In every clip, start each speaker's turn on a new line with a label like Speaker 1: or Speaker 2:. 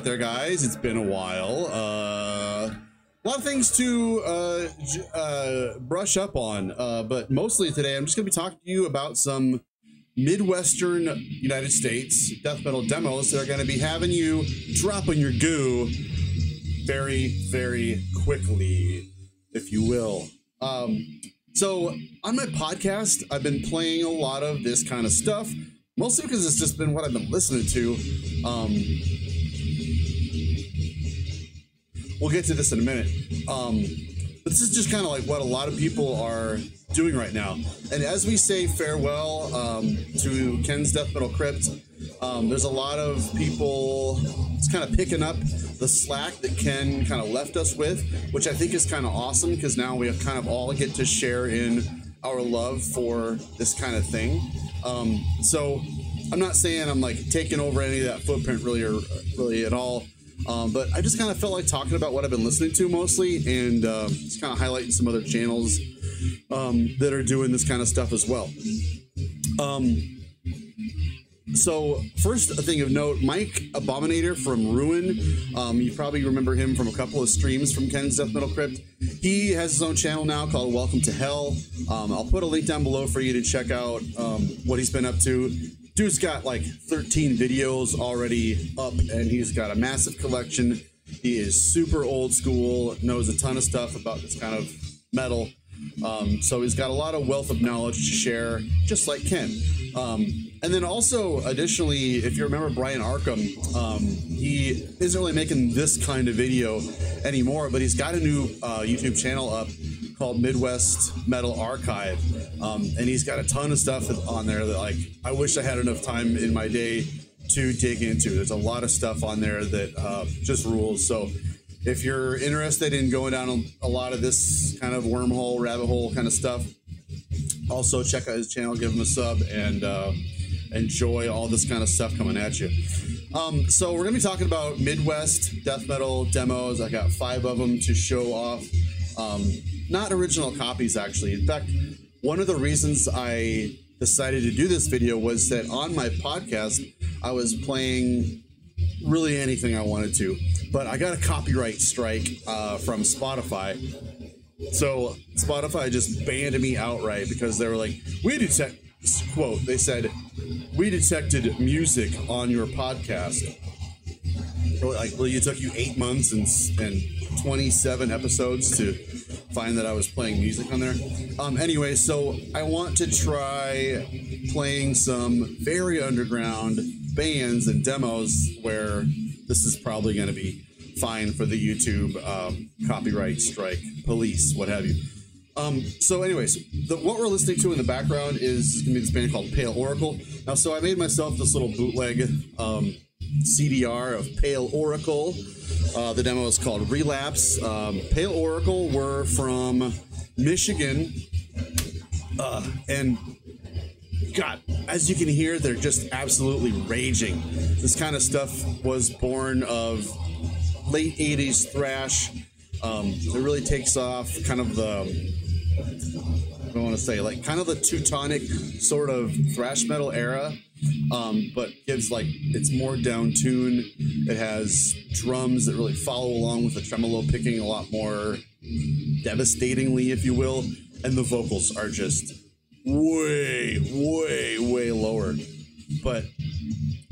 Speaker 1: there, guys. It's been a while. A lot of things to brush up on, but mostly today I'm just going to be talking to you about some Midwestern United States death metal demos that are going to be having you drop on your goo very, very quickly, if you will. So on my podcast, I've been playing a lot of this kind of stuff, mostly because it's just been what I've been listening to. We'll get to this in a minute. But this is just kind of like what a lot of people are doing right now. And as we say farewell to Ken's Death Metal Crypt, there's a lot of people just kind of picking up the slack that Ken kind of left us with, which I think is kind of awesome because now we have kind of all get to share in our love for this kind of thing. So I'm not saying I'm like taking over any of that footprint really at all. But I just kind of felt like talking about what I've been listening to mostly, and just kind of highlighting some other channels that are doing this kind of stuff as well. So first, a thing of note, Mike Abominator from Ruin, you probably remember him from a couple of streams from Ken's Death Metal Crypt. He has his own channel now called Welcome to Hell. I'll put a link down below for you to check out what he's been up to. Dude's got like 13 videos already up, and he's got a massive collection. He is super old school, knows a ton of stuff about this kind of metal. So he's got a lot of wealth of knowledge to share, just like Ken. And then also, additionally, if you remember Brian Arkham, he isn't really making this kind of video anymore, but he's got a new YouTube channel up called Midwest Metal Archive. And he's got a ton of stuff on there that, like, I wish I had enough time in my day to dig into. There's a lot of stuff on there that just rules. So if you're interested in going down a lot of this kind of wormhole, rabbit hole kind of stuff, also check out his channel, give him a sub, and enjoy all this kind of stuff coming at you. So we're gonna be talking about Midwest death metal demos. I got 5 of them to show off. Not original copies, actually. In fact, one of the reasons I decided to do this video was that on my podcast, I was playing really anything I wanted to, but I got a copyright strike from Spotify. So Spotify just banned me outright because they were like, quote, they said, "We detected music on your podcast." We're like, well, it took you 8 months and 27 episodes to find that I was playing music on there. Anyway, so I want to try playing some very underground bands and demos where this is probably going to be fine for the YouTube copyright strike police, what have you. So anyways, what we're listening to in the background is going to be this band called Pale Oracle. Now, so I made myself this little bootleg CDR of Pale Oracle. The demo is called Relapse. Pale Oracle were from Michigan, and God, as you can hear, they're just absolutely raging. This kind of stuff was born of late 80s thrash. It really takes off kind of the, I don't want to say, like kind of the Teutonic sort of thrash metal era, but gives like, it's more down tune. It has drums that really follow along with the tremolo picking a lot more devastatingly, if you will, and the vocals are just way, way, way lower. But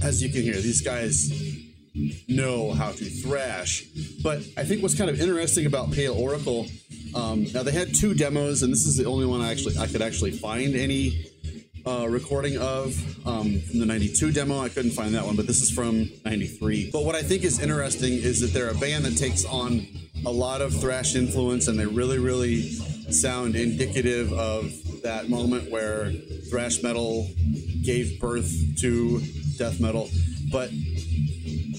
Speaker 1: as you can hear, these guys know how to thrash. But I think what's kind of interesting about Pale Oracle, now they had 2 demos, and this is the only one I could actually find any recording of. From the 92 demo, I couldn't find that one, but this is from 93. But what I think is interesting is that they're a band that takes on a lot of thrash influence, and they really, really sound indicative of that moment where thrash metal gave birth to death metal. But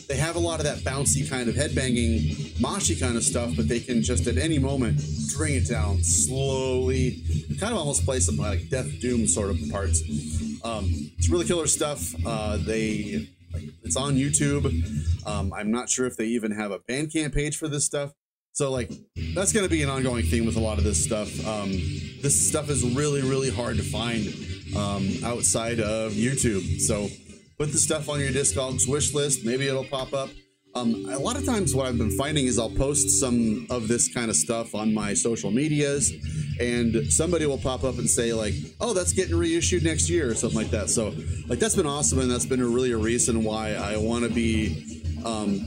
Speaker 1: they have a lot of that bouncy kind of headbanging, moshy kind of stuff, but they can just at any moment bring it down slowly, kind of almost play some like Death Doom sort of parts. It's really killer stuff. It's on YouTube. I'm not sure if they even have a Bandcamp page for this stuff. So like, that's going to be an ongoing theme with a lot of this stuff. This stuff is really, really hard to find outside of YouTube. So put the stuff on your Discogs wish list. Maybe it'll pop up. A lot of times what I've been finding is I'll post some of this kind of stuff on my social medias, and somebody will pop up and say like, oh, that's getting reissued next year or something like that. So like that's been awesome, and that's been really a reason why I want to be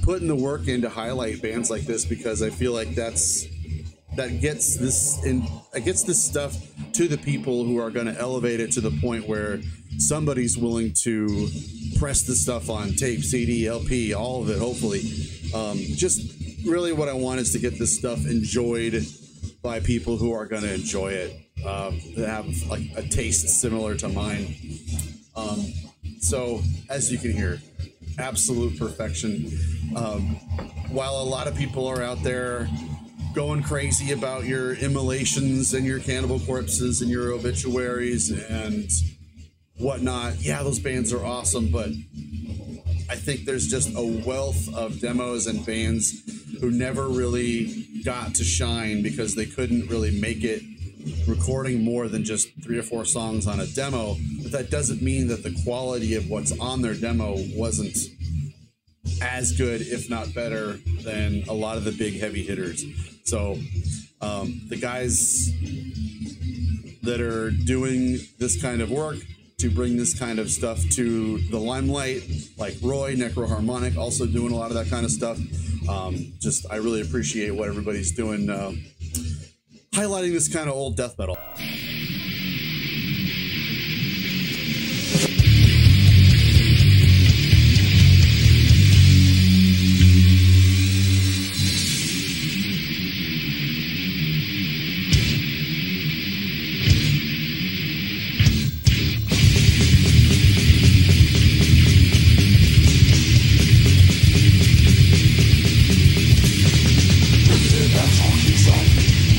Speaker 1: putting the work in to highlight bands like this, because I feel like that gets this stuff to the people who are going to elevate it to the point where somebody's willing to press this stuff on tape, CD, LP, all of it, hopefully. Just really what I want is to get this stuff enjoyed by people who are going to enjoy it, that have like a taste similar to mine. So as you can hear, absolute perfection. While a lot of people are out there going crazy about your immolations and your Cannibal Corpses and your obituaries and whatnot, yeah, those bands are awesome, but I think there's just a wealth of demos and bands who never really got to shine because they couldn't really make it recording more than just 3 or 4 songs on a demo. But that doesn't mean that the quality of what's on their demo wasn't as good, if not better, than a lot of the big heavy hitters. So the guys that are doing this kind of work to bring this kind of stuff to the limelight, like Roy, Necroharmonic, also doing a lot of that kind of stuff. I really appreciate what everybody's doing, highlighting this kind of old death metal.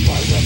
Speaker 2: By the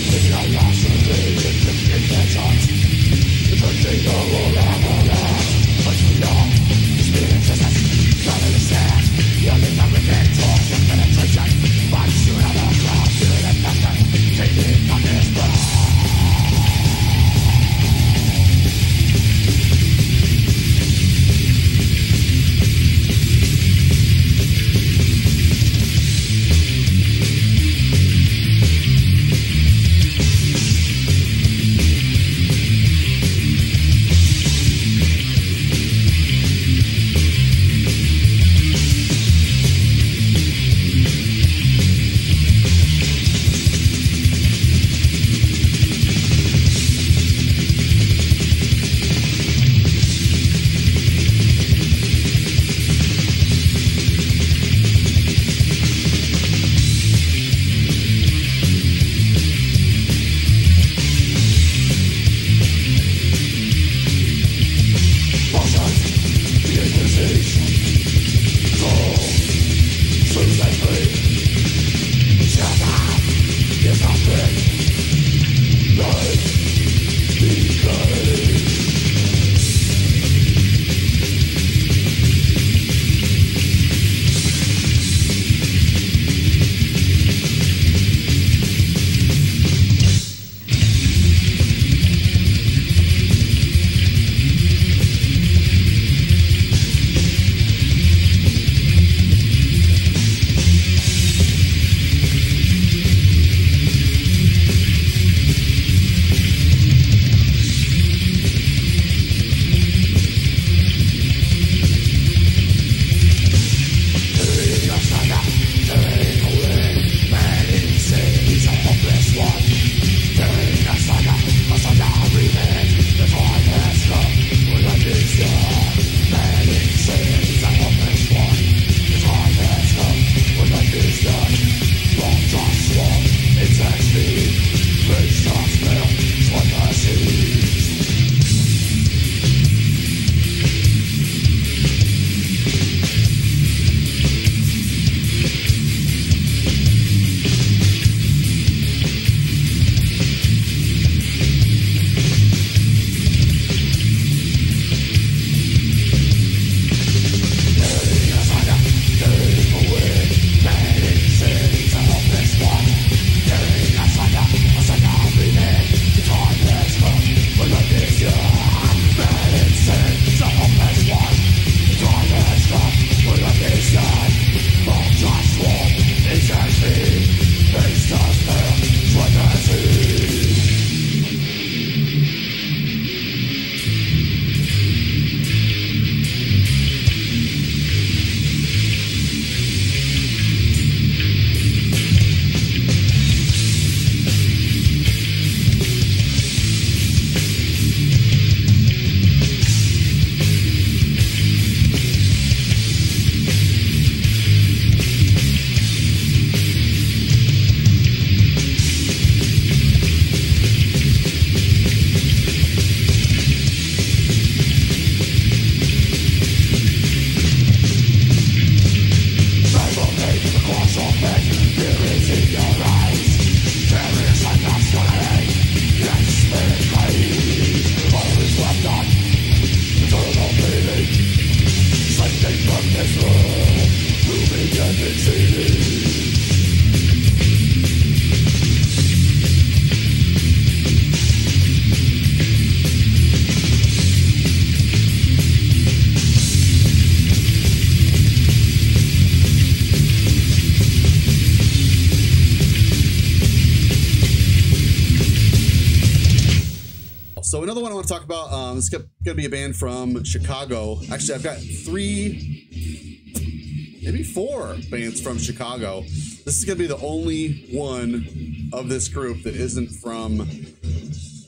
Speaker 1: So another one I want to talk about, it's going to be a band from Chicago. Actually, I've got 3, maybe 4 bands from Chicago. This is going to be the only one of this group that isn't from,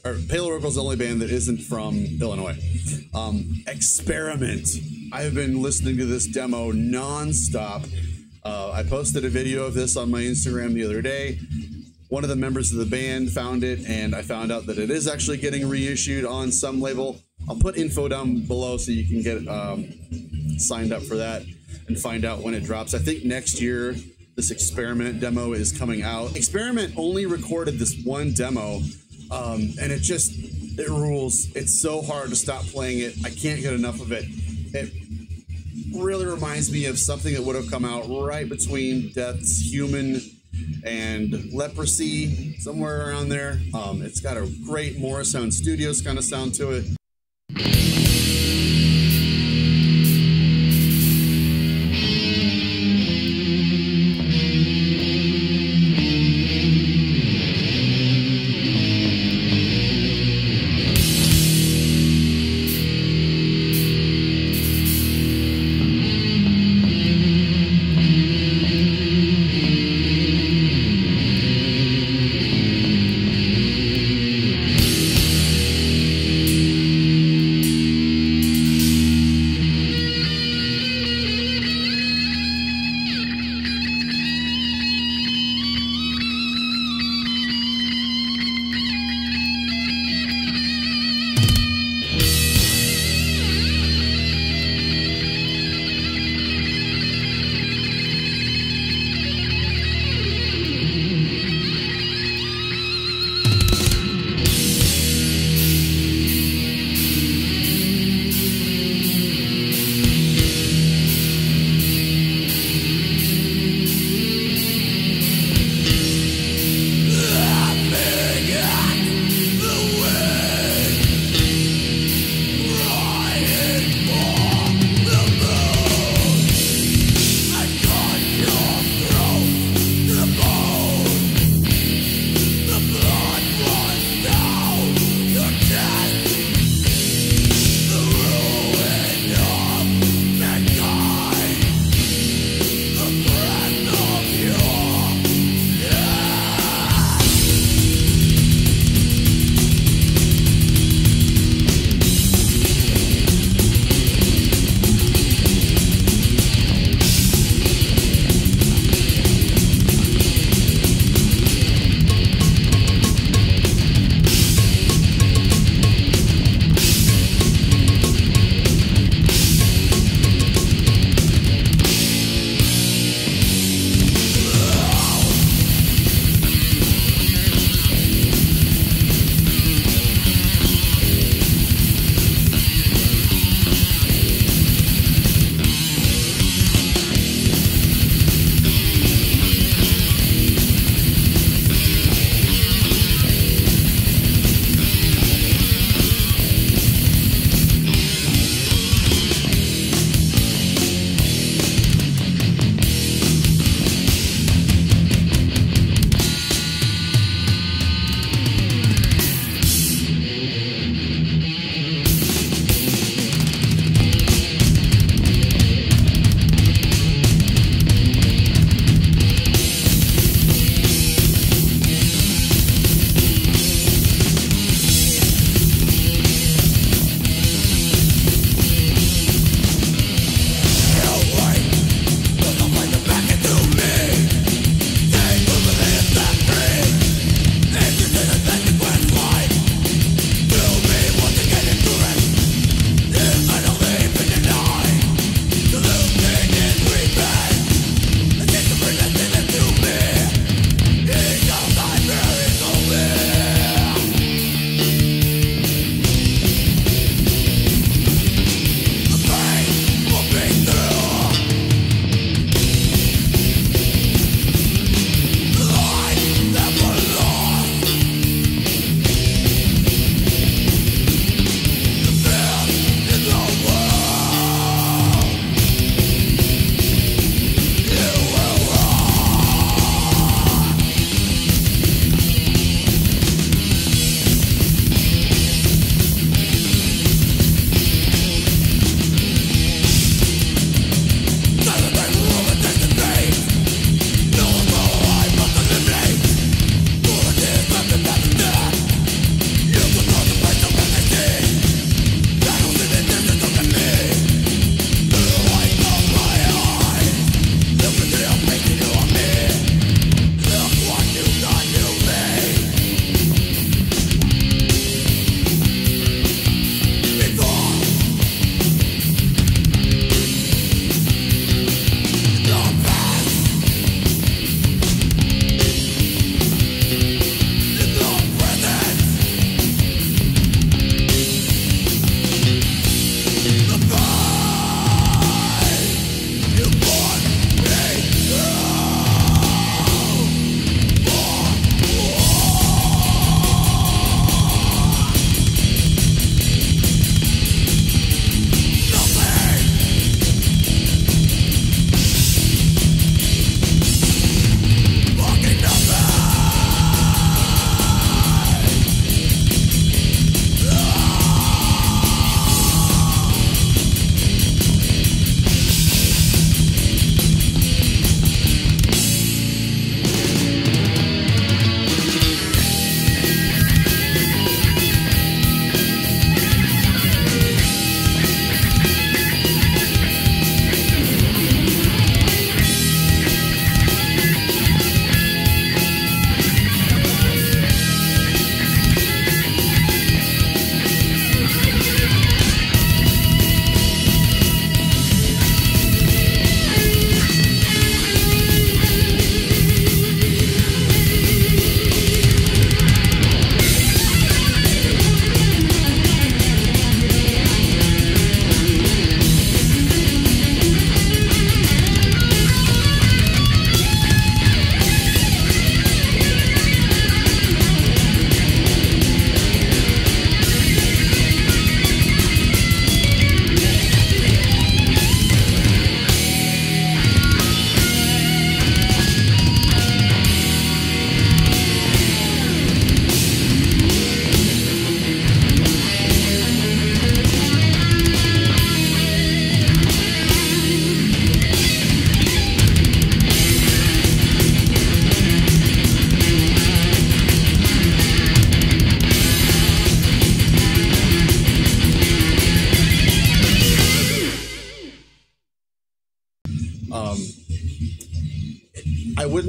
Speaker 1: or Pale Oracle's the only band that isn't from Illinois. Experiment. I've been listening to this demo nonstop. I posted a video of this on my Instagram the other day. One of the members of the band found it, and I found out that it is actually getting reissued on some label. I'll put info down below so you can get signed up for that and find out when it drops. I think next year this Experiment demo is coming out. Experiment only recorded this one demo, and it rules. It's so hard to stop playing it. I can't get enough of it. It really reminds me of something that would have come out right between Death's Human and Leprosy, somewhere around there. It's got a great Morrisound Studios kind of sound to it.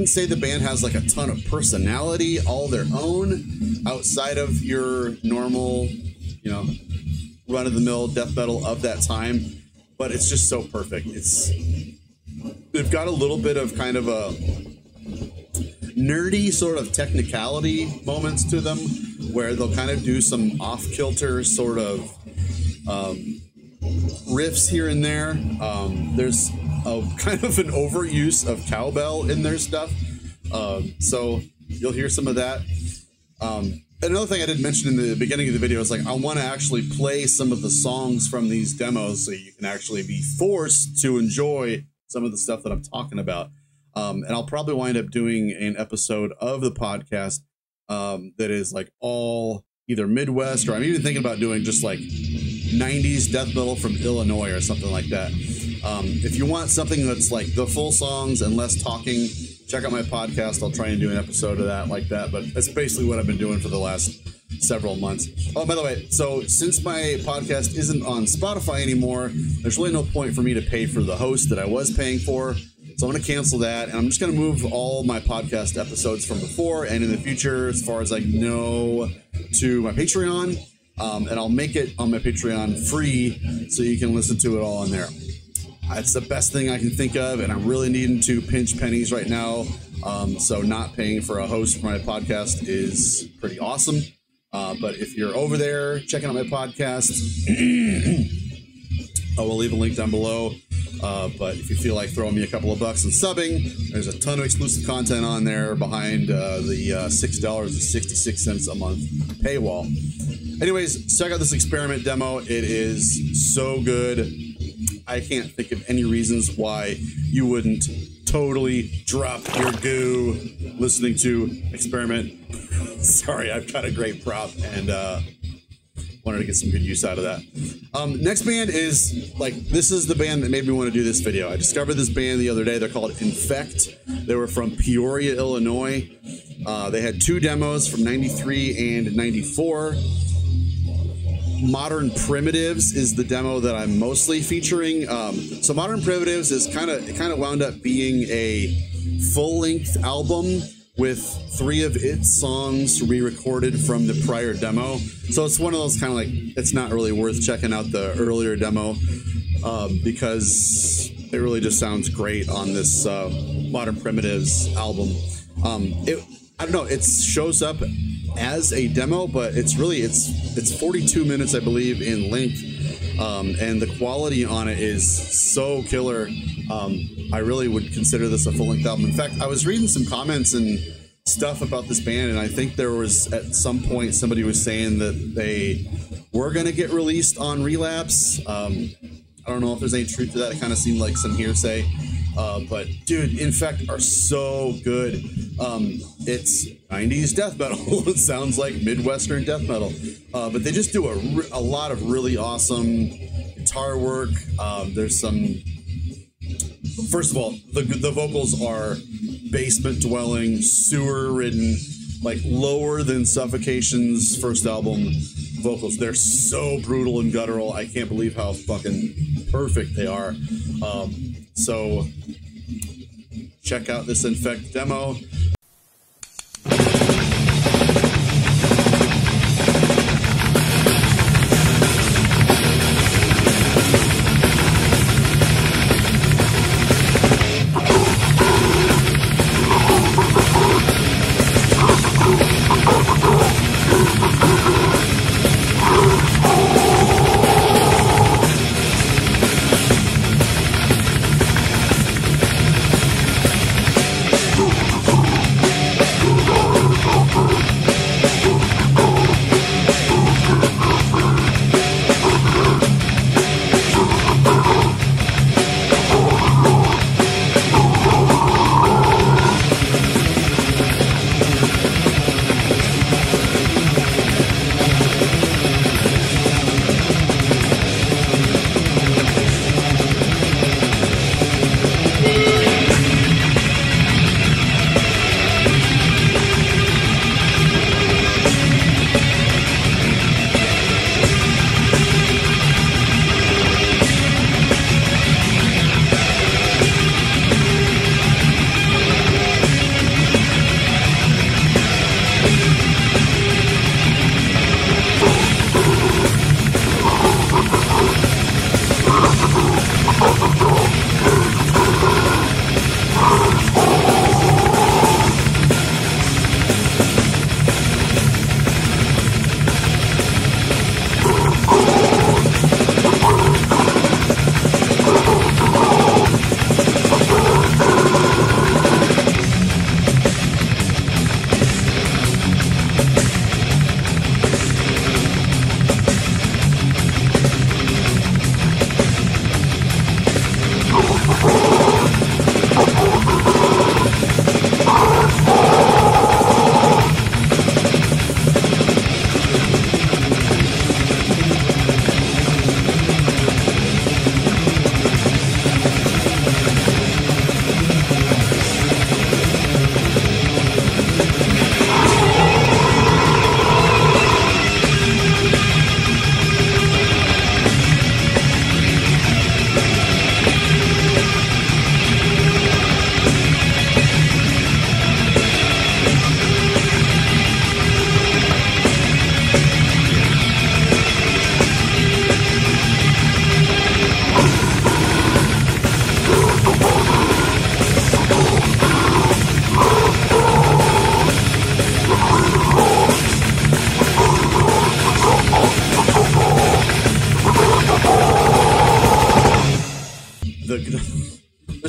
Speaker 1: wouldn't say the band has like a ton of personality all their own outside of your normal, you know, run-of-the-mill death metal of that time, but it's just so perfect. They've got a little bit of kind of a nerdy sort of technicality moments to them, where they'll kind of do some off-kilter sort of riffs here and there. There's a kind of an overuse of cowbell in their stuff, so you'll hear some of that. Another thing I didn't mention in the beginning of the video is, like, I want to actually play some of the songs from these demos so you can actually be forced to enjoy some of the stuff that I'm talking about. And I'll probably wind up doing an episode of the podcast that is like all either Midwest, or I'm even thinking about doing just like 90s death metal from Illinois or something like that. If you want something that's like the full songs and less talking, check out my podcast. I'll try and do an episode of that like that, but that's basically what I've been doing for the last several months. Oh, by the way, so since my podcast isn't on Spotify anymore, there's really no point for me to pay for the host that I was paying for. So I'm going to cancel that, and I'm just going to move all my podcast episodes from before and in the future, as far as I know, to my Patreon, and I'll make it on my Patreon free so you can listen to it all on there. It's the best thing I can think of, and I'm really needing to pinch pennies right now. So not paying for a host for my podcast is pretty awesome. But if you're over there checking out my podcast, I will leave a link down below. But if you feel like throwing me a couple of bucks and subbing, there's a ton of exclusive content on there behind the $6.66 a month paywall. Anyways, check out this experiment demo. It is so good. I can't think of any reasons why you wouldn't totally drop your goo listening to Experiment. Sorry, I've got a great prop and wanted to get some good use out of that. Next band is, like, this is the band that made me want to do this video. I discovered this band the other day. They're called Infect. They were from Peoria, Illinois. They had 2 demos from 93 and 94. Modern Primitives is the demo that I'm mostly featuring. So Modern Primitives is kind of wound up being a full-length album with 3 of its songs re-recorded from the prior demo. So it's one of those kind of like, it's not really worth checking out the earlier demo because it really just sounds great on this Modern Primitives album. I don't know, it shows up as a demo, but it's 42 minutes, I believe, in length, and the quality on it is so killer. I really would consider this a full-length album. In fact, I was reading some comments and stuff about this band, and I think there was at some point somebody was saying that they were going to get released on Relapse. I don't know if there's any truth to that. It kind of seemed like some hearsay. But dude, Infect are so good. It's 90s death metal. It sounds like Midwestern death metal. But they just do a lot of really awesome guitar work. There's some, first of all, the vocals are basement dwelling, sewer ridden, like lower than Suffocation's first album vocals. They're so brutal and guttural. I can't believe how fucking perfect they are. So check out this Infect demo.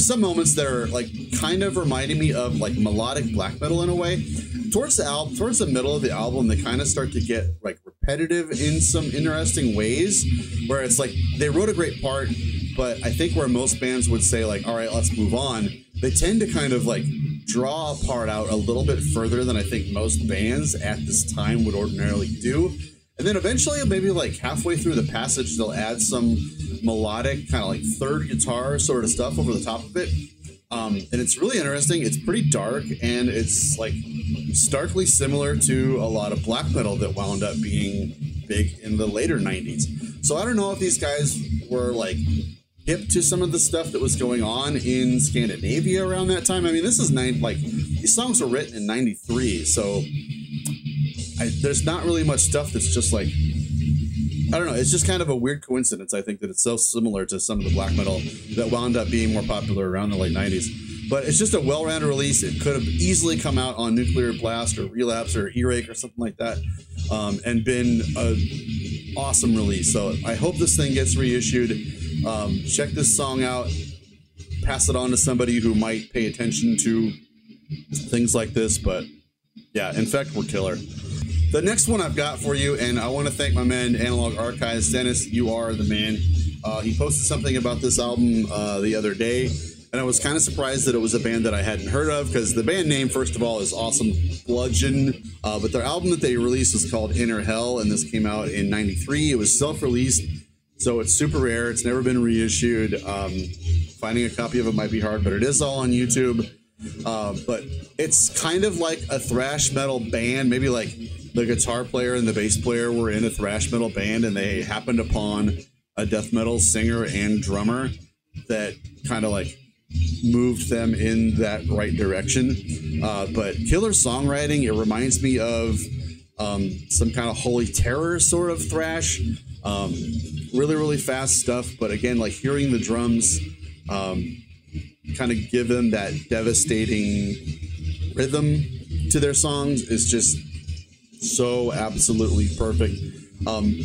Speaker 1: there's some moments that are like kind of reminding me of like melodic black metal in a way. Towards the middle of the album, they kind of start to get like repetitive in some interesting ways, where it's like they wrote a great part, but I think where most bands would say like, all right, let's move on, they tend to kind of like draw a part out a little bit further than I think most bands at this time would ordinarily do. And then eventually, maybe like halfway through the passage, they'll add some melodic kind of like third guitar sort of stuff over the top of it. And it's really interesting. It's pretty dark, and it's like starkly similar to a lot of black metal that wound up being big in the later 90s. So I don't know if these guys were like hip to some of the stuff that was going on in Scandinavia around that time. I mean, this is these songs were written in 93, so there's not really much stuff that's just like, I don't know, it's just kind of a weird coincidence, I think, that it's so similar to some of the black metal that wound up being more popular around the late 90s. But it's just a well-rounded release. It could have easily come out on Nuclear Blast or Relapse or Earache or something like that, and been an awesome release. So I hope this thing gets reissued. Check this song out. Pass it on to somebody who might pay attention to things like this. But yeah, in fact, we're killer. The next one I've got for you, and I want to thank my man Analog Archives. Dennis, you are the man. He posted something about this album the other day, and I was kind of surprised that it was a band that I hadn't heard of, because the band name, first of all, is awesome, Bludgeon. But their album that they released is called Inner Hell, and this came out in 93. It was self-released, so it's super rare. It's never been reissued. Finding a copy of it might be hard, but it is all on YouTube. But it's kind of like a thrash metal band, maybe like the guitar player and the bass player were in a thrash metal band, and they happened upon a death metal singer and drummer that kind of like moved them in that right direction. But killer songwriting. It reminds me of some kind of Holy Terror sort of thrash. Really, really fast stuff. But again, like hearing the drums kind of give them that devastating rhythm to their songs is just so absolutely perfect.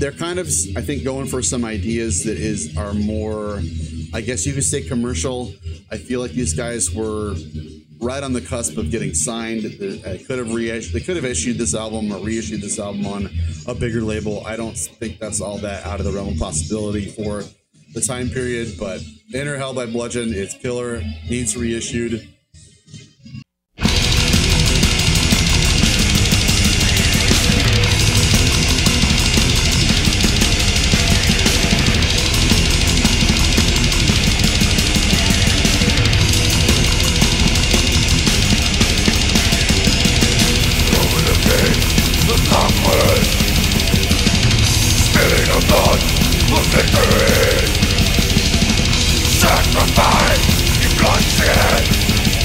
Speaker 1: They're kind of, I think, going for some ideas that are more, I guess you could say, commercial. I feel like these guys were right on the cusp of getting signed. They could have issued this album or reissued this album on a bigger label. I don't think that's all that out of the realm of possibility for the time period. But Inner Hell by Bludgeon, it's killer, needs reissued.
Speaker 2: Sacrifice, you bloodshed.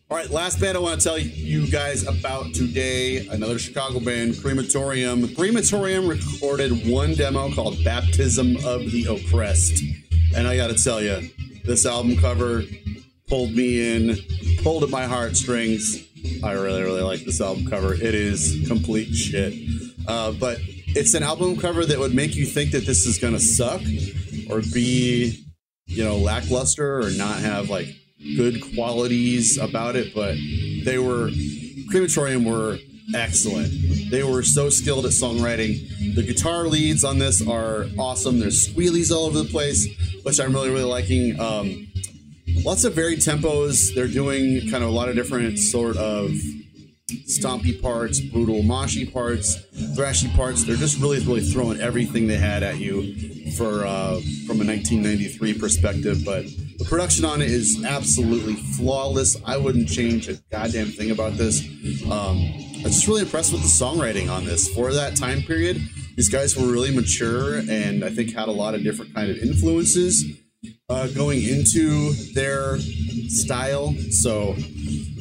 Speaker 1: All right, last band I want to tell you guys about today, another Chicago band, Crematorium. Crematorium recorded one demo called Baptism of the Oppressed. And I got to tell you, this album cover pulled me in, pulled at my heartstrings. I really, really like this album cover. It is complete shit. But it's an album cover that would make you think that this is going to suck or be, you know, lackluster or not have like good qualities about it. But Crematorium were excellent. They were so skilled at songwriting. The guitar leads on this are awesome. There's squealies all over the place, which I'm really, really liking. Lots of varied tempos. They're doing kind of a lot of different sort of stompy parts, brutal moshy parts, thrashy parts. They're just really, really throwing everything they had at you from a 1993 perspective. But the production on it is absolutely flawless. I wouldn't change a goddamn thing about this. I'm just really impressed with the songwriting on this. For that time period, these guys were really mature and I think had a lot of different kind of influences going into their style. So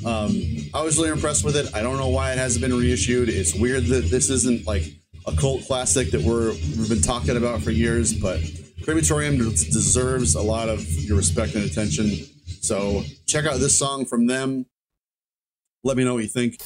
Speaker 1: I was really impressed with it. I don't know why it hasn't been reissued. It's weird that this isn't like a cult classic that we've been talking about for years, but Crematorium deserves a lot of your respect and attention. So check out this song from them. Let me know what you think.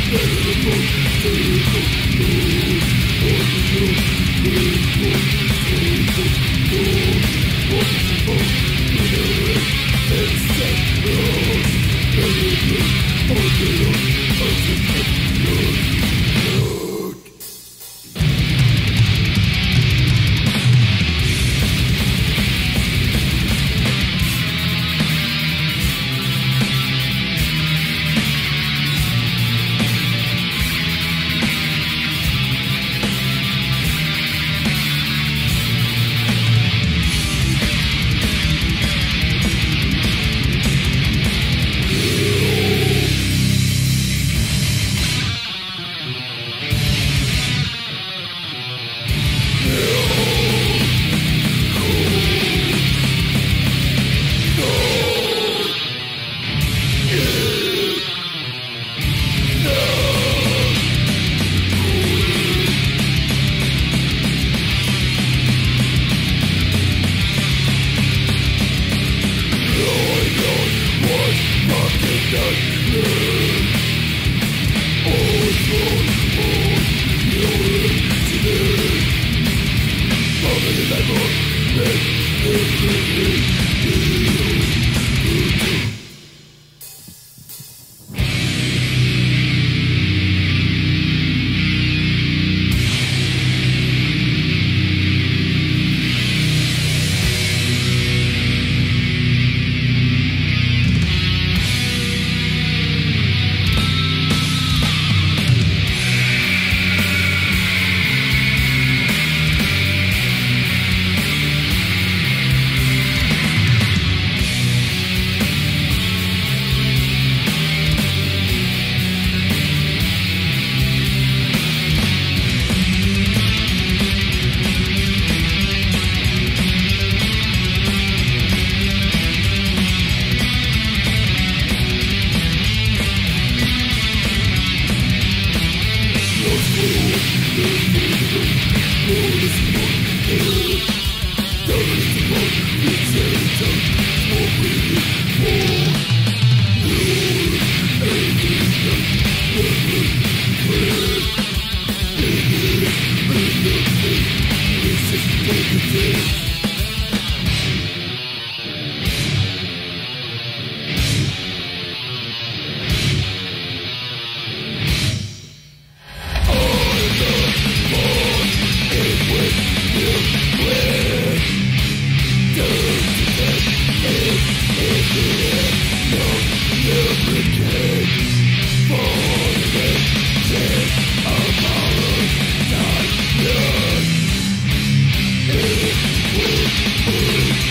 Speaker 2: It will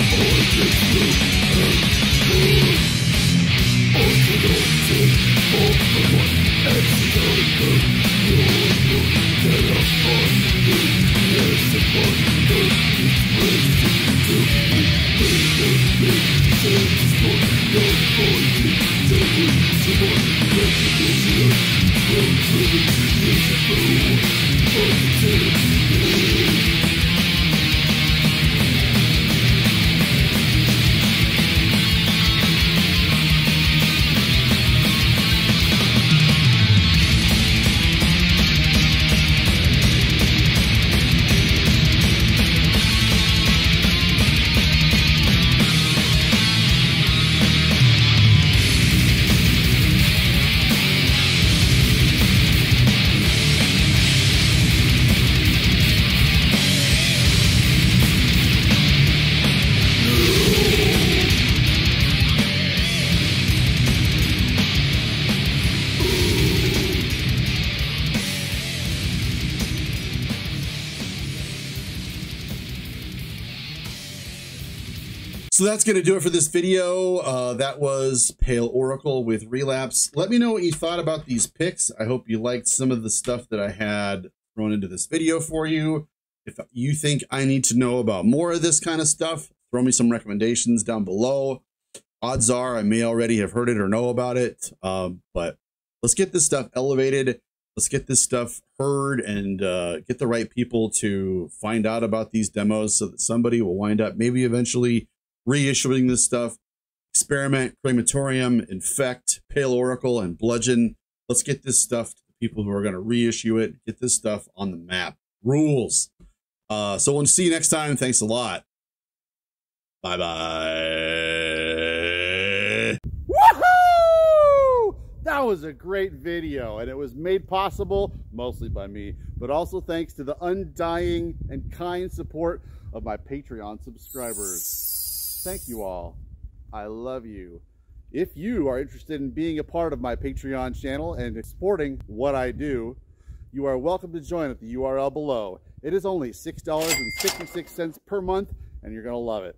Speaker 1: So that's going to do it for this video. That was Pale Oracle with Relapse. Let me know what you thought about these picks. I hope you liked some of the stuff that I had thrown into this video for you. If you think I need to know about more of this kind of stuff, throw me some recommendations down below. Odds are I may already have heard it or know about it. But let's get this stuff elevated. Let's get this stuff heard and get the right people to find out about these demos so that somebody will wind up maybe eventually reissuing this stuff. Experiment, Crematorium, Infect, Pale Oracle, and Bludgeon. Let's get this stuff to the people who are going to reissue it. Get this stuff on the map. Rules. So we'll see you next time. Thanks a lot. Bye-bye.
Speaker 2: Woohoo! That was a great video, and it was made possible mostly by me, but also thanks to the undying and kind support of my Patreon subscribers. Thank you all. I love you. If you are interested in being a part of my Patreon channel and supporting what I do, you are welcome to join at the URL below. It is only $6.66 per month, and you're going to love it.